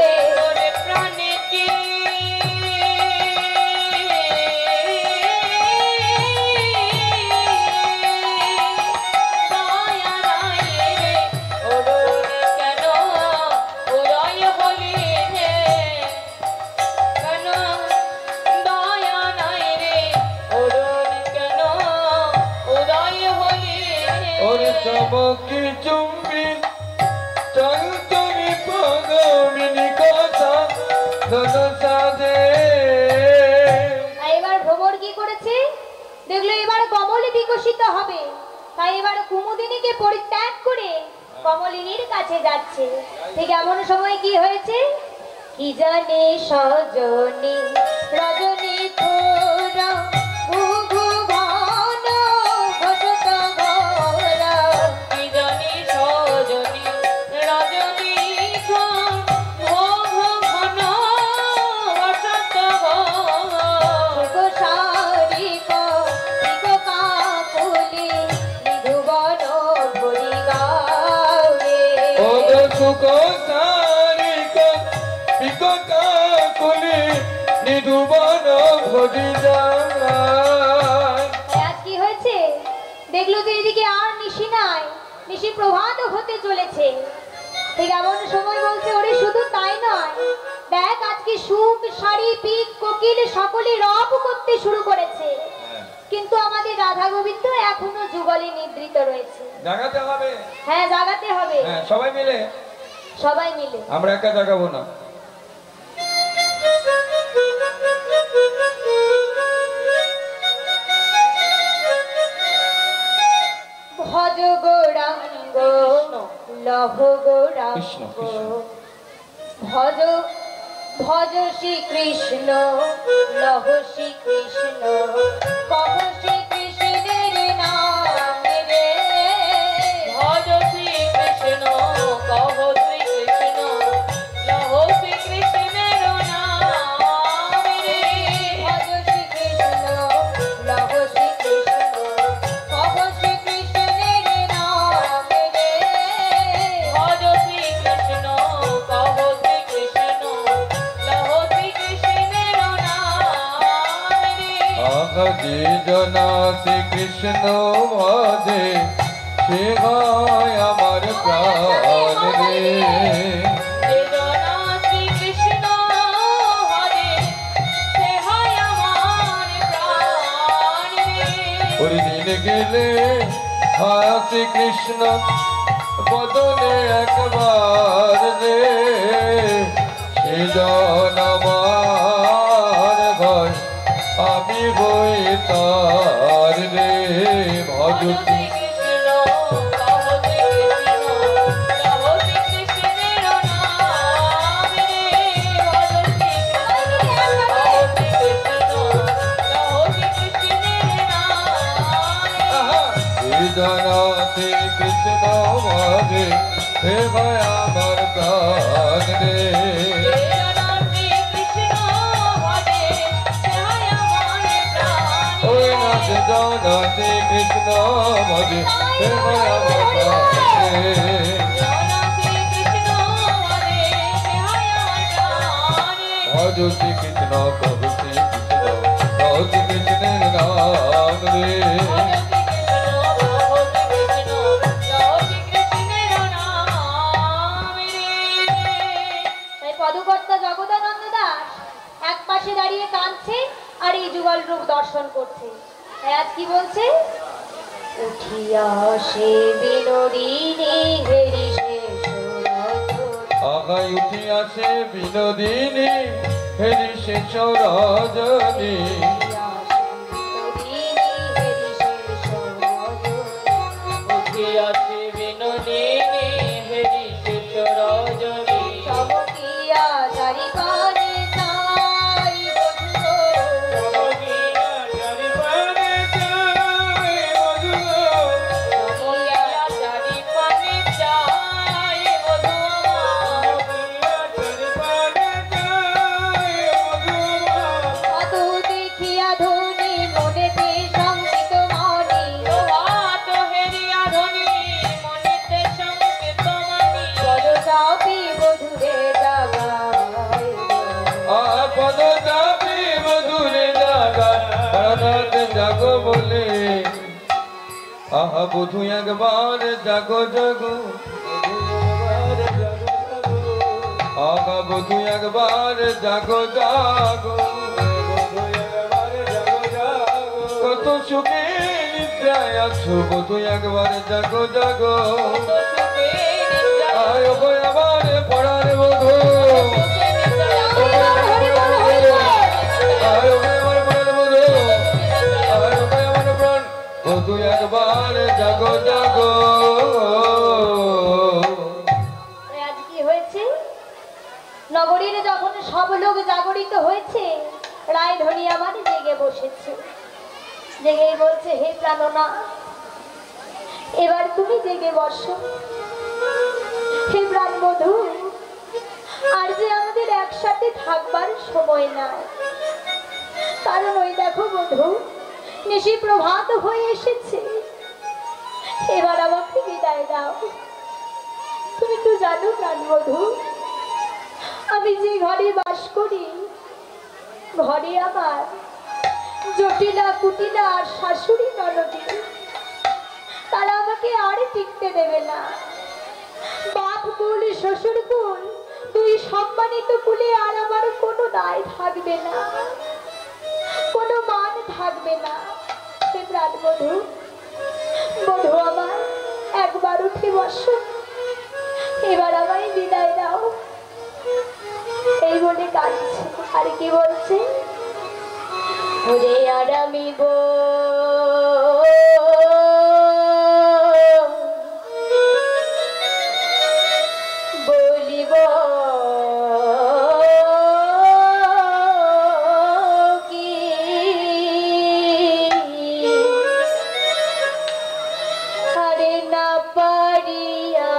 ওরে চমকি চুম্বি চঞ্চলি পদ মিনিক সাগর সাদে করে বিকশিত হবে। তাই এবার কুমুদিনীকে পরিত্যাগ করে কমলিনীর কাছে যাচ্ছে। ঠিক এমন সময় কি হয়েছে? কি জানে সজনী রজনী থোরা ঘুঘু ঘন ঘটত ঘোরা। কি জানি সজনী রজনী ঘন ঘন বসন্ত সুখ সারিক দিগ কাকুলি নিধুবন ভরি গাওরে। ওগো সুখ সারিক পিক কাকুলি নিধুবন ভরি যায়। আজ কি হয়েছে? দেখলো তো এদিকে আর নিশি নাই, নিশি প্রভাত হতে চলেছে। ঠিক এমন সময় বলছে, ওরে শুধু তাই নয়, দেখ আজকে সুখ শাড়ি পিক কোকিল সকলে রব করতে শুরু করেছে, কিন্তু আমাদের রাধা গোবিন্দ এখনো যুগলে নিদ্রিত রয়েছে। জাগাতে হবে। হ্যাঁ, জাগাতে হবে। হ্যাঁ, সবাই মিলে। সবাই মিলে। আমরা একা জাগাবো না। ভজ গৌরাঙ্গ লভ গৌরাঙ্গ কৃষ্ণ, কৃষ্ণ। ভজ ভজ শ্রী কৃষ্ণ লভ শ্রী কৃষ্ণ কহ শ্রী কৃষ্ণের নাম রে। ভজ শ্রী কৃষ্ণ কহ শ্রী কৃষ্ণ লহ শ্রী কৃষ্ণের নাম রে। ভজ শ্রী কৃষ্ণ লভ শ্রী কৃষ্ণ কহ শ্রী কৃষ্ণের নাম রে। ভজ শ্রী কৃষ্ণ কহ শ্রী কৃষ্ণ লহ শ্রী কৃষ্ণের নাম রে। আগে জনা শ্রীকৃষ্ণ ভজে সে হয় আমার প্রাণ রে। যে জনা শ্রী কৃষ্ণ হরে সে হয় আমার প্রাণ রে। ওই দিন গেলে হয় শ্রীকৃষ্ণ বদলে একবার রে। সে জন আমার ঘর আমি হই তার রে। ভজতি কৃষ্ণ কহ শ্রী কৃষ্ণ লহ শ্রী কৃষ্ণের নাম রে। ভজ শ্রী কৃষ্ণ কহ শ্রী কৃষ্ণ লহ শ্রী কৃষ্ণের নাম রে। জনা শ্রীকৃষ্ণ ভজে হে ভয় আমার প্রাণ রে। যে জনা শ্রী কৃষ্ণ হরে সে হয় আমার প্রাণ ওই রে। নাচ জনা শ্রীকৃষ্ণ ভজে হে ভয় আমার প্রাণ রে। জনা শ্রী কৃষ্ণ হরে সে হয় আমার প্রাণ রে। ভজ শ্রীকৃষ্ণ কহ শ্রীকৃষ্ণ কহ শ্রীকৃষ্ণের নাম রে। তাই পদকর্তা জগদানন্দ দাস এক পাশে দাঁড়িয়ে কাঁদছে আর এই যুগল রূপ দর্শন করছে। তাই আজ কি বলছে? উঠিয়া সে বিনোদিনী হেরি শেষ রজনী। আগায় উঠিয়াছে বিনোদিনী হেরি শেষ রজনী। উঠিয়া সে বিনোদিনী হেরি শেষ রজনী। উঠিয়াছে বিনোদিনী হেরি শেষ রজনী। চমকিয়া চারিপানে চাই বধূ। চমকিয়া চারিপানে চাই বধূ আমার। কত দেখিয়া ধনী মনেতে সংকিত মনি। প্রভাত হেরিয়া ধনী মনেতে সংকেত মানি। পদ চাপি বধূরে জাগায়। আপদ যাবি মধুরে জাগা রাত জাগো বলে। আহা বধু একবার জাগো জাগো। আহা বধু একবার জাগো জাগো। কত সুখে নিদ্রায় আছো বধু একবার জাগো জাগো। আয় গো আবার পড়ার বধু। আয় গো আমার পড়ার বধু। আয় গো আমার প্রাণ বধু জাগো জাগো। আজ কি হয়েছে? নগরীর যখন সব লোক জাগরিত হয়েছে, রায়ধনী আমার জেগে বসেছে। জেগে বলছে, হে প্রাণনা, এবার তুমি জেগে বসো। হে প্রাণবধূ, আর যে আমাদের একসাথে থাকবার সময় নাই, কারণ ওই দেখো বধূ, নিশি প্রভাত হয়ে এসেছে। এবার আমাকে বিদায় দাও। তুমি তো জানো প্রাণবধূ, আমি যে ঘরে বাস করি, ঘরে আমার জটিলা কুটিলা আর শাশুড়ি ননদি, তারা আমাকে আর টিকতে দেবে না। বাপ কুল শ্বশুর কুল, দুই সম্মানিত কুলে আর আমার কোনো দায় থাকবে না, কোনো মান থাকবে না। সে প্রাণ বধূ, বধূ আমার একবার উঠে বসো, এবার আমায় বিদায় দাও। এই বলে কাঁদছে। আর কি বলছে? ওরে আর আমি বলিব কি, আরে না পারিয়া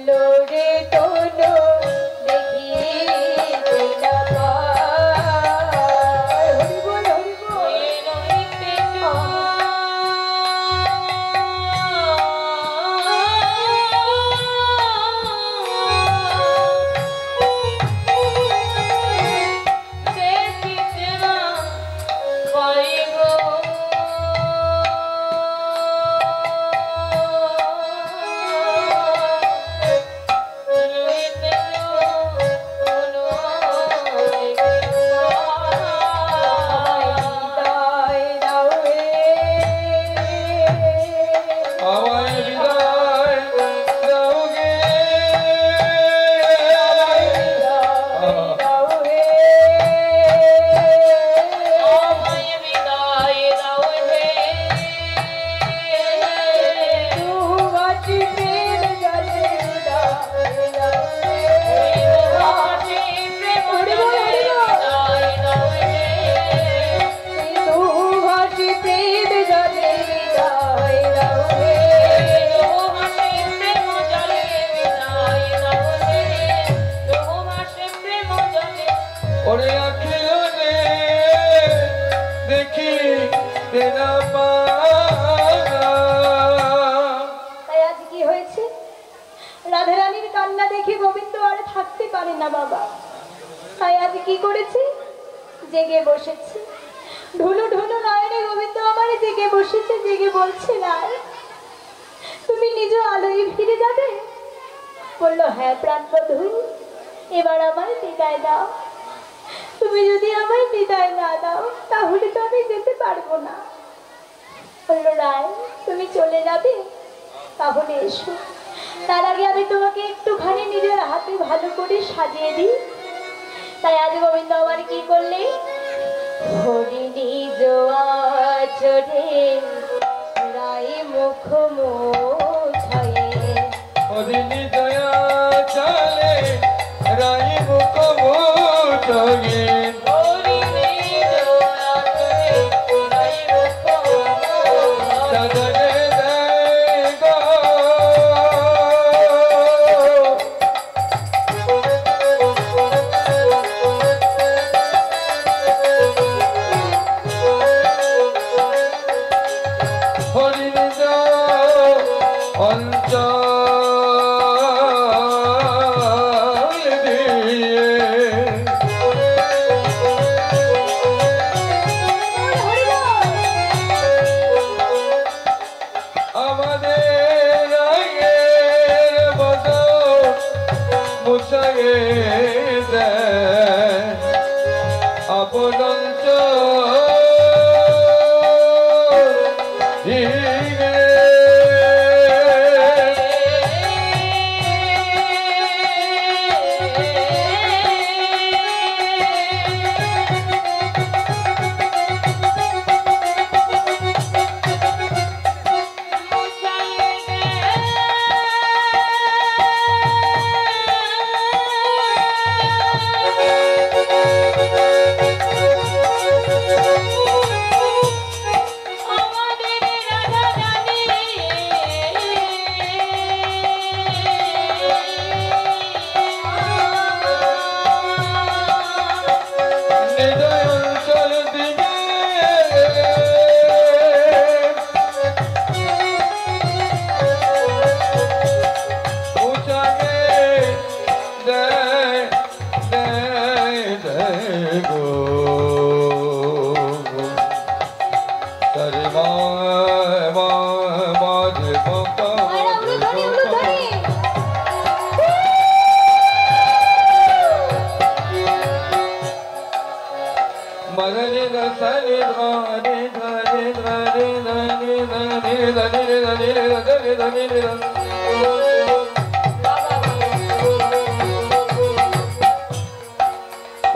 লোরে তোলো দেখি ওরে আখিল রে দেখি তেনা পা। তাই আজ কি হয়েছে? রাধারানীর কান্না দেখে গোবিন্দ আর থাকতে পারে না বাবা। তাই আজ কি করেছে? জেগে বসেছে। ঢুলু ঢুলু নয়নে গোবিন্দ আমার জেগে বসেছে, জেগে বলছে না তুমি নিজ আলোয় ফিরে যাবে। বললো হ্যাঁ প্রাণবধূ, এবার আমায় বিদায় দাও। তুমি যদি আমায় বিদায় না দাও তাহলে তো আমি যেতে পারবো না। বললো রায় তুমি চলে যাবে, তাহলে এসো। তার আগে আমি তোমাকে একটুখানি নিজের হাতে ভালো করে সাজিয়ে দিই। তাই আজ গোবিন্দ আমার কি করলে? হরিণী জোয়া চড়ে রাই মুখ মোছায়ে। হরিণী দয়া চলে রাই মুখ মোছায়ে।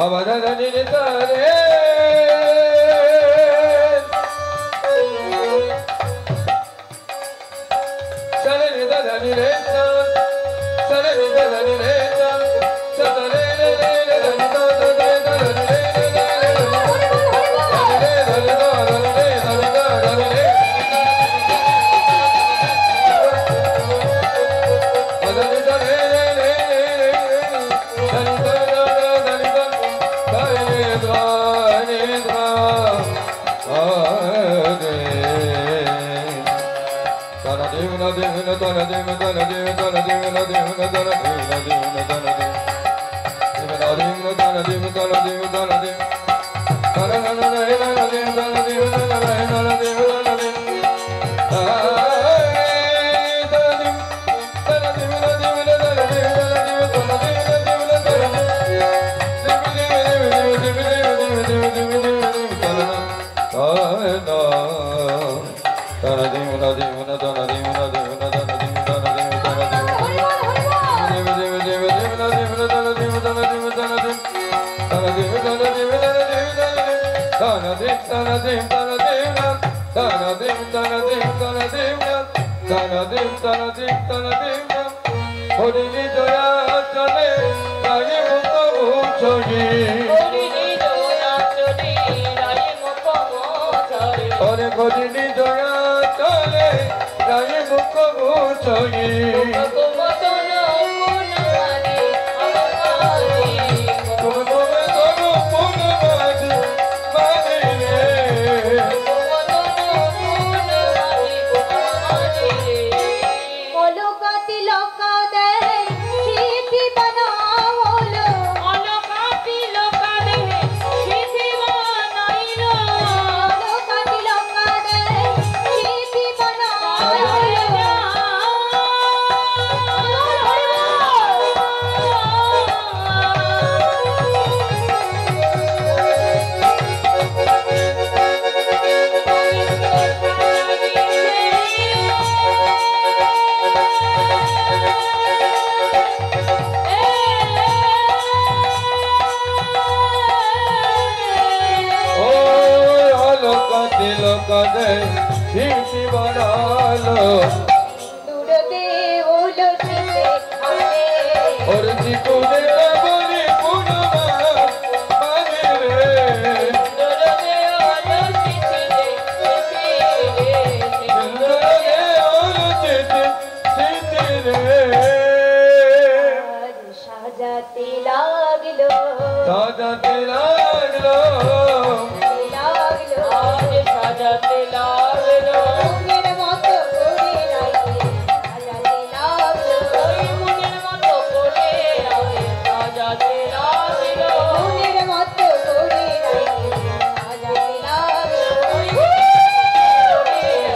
Baba da da ni da re, da ni da da ni re, da ni da da ni re, da da re re re re da ni da da da da ni re re re re, da ni re da ni da da ni re da ni da da ni re, da ni da re re re re, da ni da Horini doya chale raye mukho mochhi, Horini doya chale raye mukho mochhi, Ore horini doya chale raye mukho mochhi, Kumato দিল কাঁধে শিশি বানালো দূরতে উলসিতে আরে ওর জিকুরে বলি পুনমা মানে রে দূরতে অলসিতে সুন্দরে ওর চিতি চিতি রে আজ সাজাতে লাগলো সাজাতে লাগলো লাগলো আজ সাজাতে লাগলো মনের মতো করে রাখি সাজাতে লাগলো ওই মনের মতো করে রাখে সাজাতে লাগলো মনের মতো করে রাখি সাজাতে লাগলো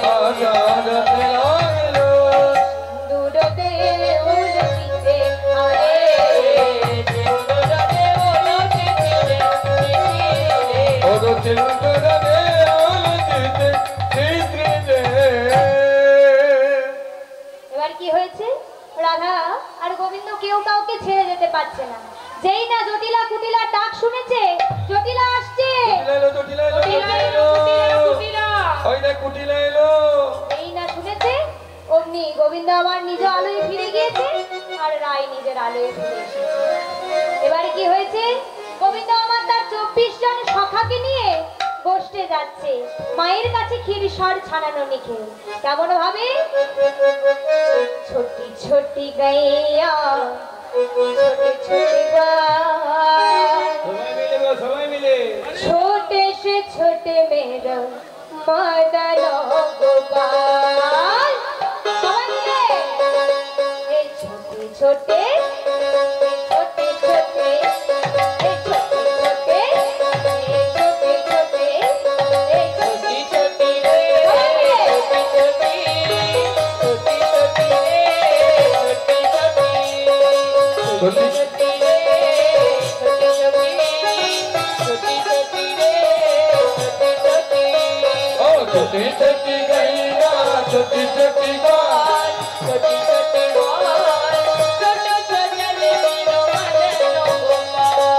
সাজাতে লাগলো দূরতে উলসিতে আরে ওর চিন্তরে ওর চিতি চিতি রে এবার কি হয়েছে রাধা আর গোবিন্দ কেউ কাউকে ছেড়ে যেতে পারছে না যেই না জটিলা কুটিলা ডাক শুনেছে জটিলা আসছে কুটিলা এলো ওই দেখ কুটিলা এলো এই না শুনেছে অমনি গোবিন্দ আবার নিজ আলোয় ফিরে গিয়েছে আর রায় নিজের আলোয় ফিরে এসেছে এবার কি হয়েছে গোবিন্দ আমার তার 24 জন সখাকে নিয়ে গোষ্ঠে যাচ্ছে মায়ের কাছে ক্ষীরসর ছানানো নিখে কেমন ভাবে ছোটি ছোটি গাইয়া ছোটে ছোটে গায় সবাই মিলে গো, সবাই মিলে छोटे से छोटे मेरा मदन गोपाल समझे ये छोटे छोटे छोटे छोटे ये छोटे छोटे ये छोटे छोटे ये छोटे छोटी रे छोटी छोटी छोटी छोटी रे छोटी छोटी छोटी रे छोटी छोटी छोटी छोटी रे छोटी छोटी ओ छोटी छोटी गैया छोटी छोटी गाय छोटी छोटी गोल छोटे छोटे ले मीरो मदन गोपाल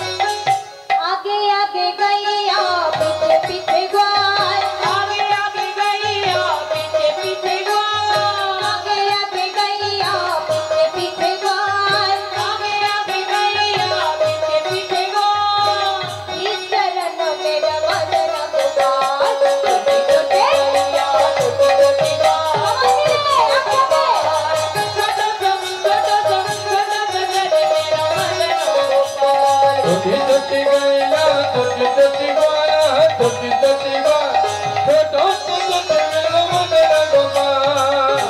आगे आगे गैया पीछे पीछे ग्वाल आगे आगे गैया पीछे पीछे गोल आगे आगे गैया पीछे पीछे ग्वाल आगे आगे गैया पीछे पीछे गोल इस चरण मेरा मदन गोपाल छोटे छोटे गैया छोटी छोटी गोल समझ ले आगे छोटी छोटी गैया छोटी छोटी गाय छोटी छोटी गाय छोटो छोटे मेरा मदन गोपाल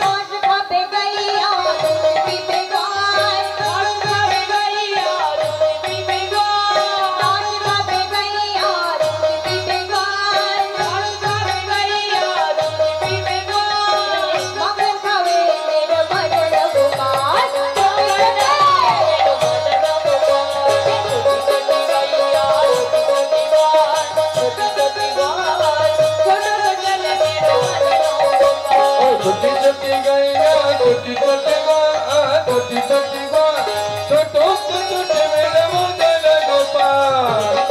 घास खाते गैया दूध पीते गाय घास खाते गैया दूध पीते गाय मगन खावे मेरा मदन गोपाल ओ छोटी छोटी गैया छोटी छोटी गाय छोटी छोटी गाय छोटो छोटे मेरा मदन गोपाल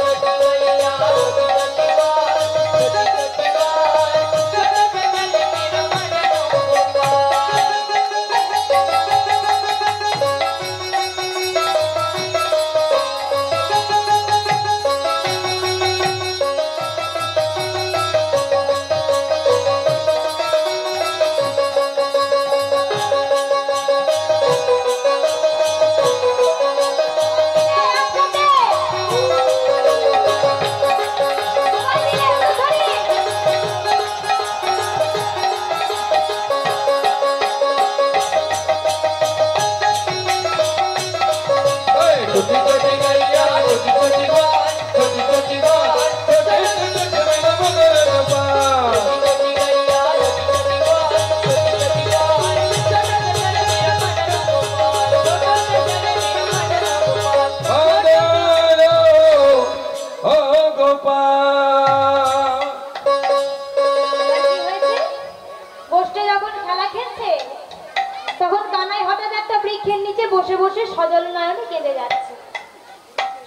নয়নে কেঁদে যাচ্ছে।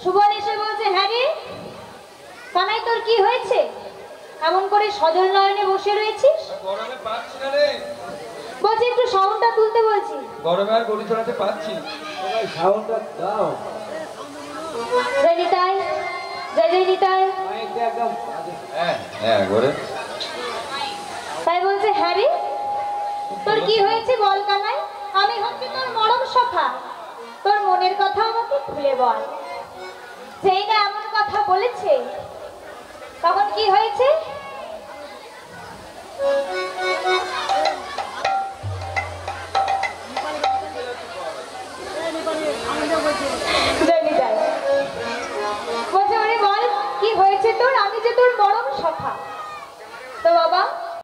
সুবল এসে বলছে, হ্যাঁ রে কানাই, তোর কি হয়েছে? এমন করে সজল নয়নে বসে রয়েছিস। গরমে পাচ্ছি না রে। বলছি একটু সাউন্ডটা তুলতে বলছি। গরমে আর গড়ি চড়াতে পারছি। সাউন্ডটা দাও। জয় নিতাই, জয় জয় নিতাই। মাইকটা একদম হ্যাঁ হ্যাঁ করে। তাই বলছে, হ্যাঁ রে তোর কি হয়েছে বল কানাই, আমি হচ্ছি তোর মরম সখা, তোর মনের কথা আমাকে খুলে বল। সেই না এমন কথা বলেছে, তখন কি হয়েছে? বলছে, আরে বল কি হয়েছে তোর, আমি যে তোর মরম সখা। তো বাবা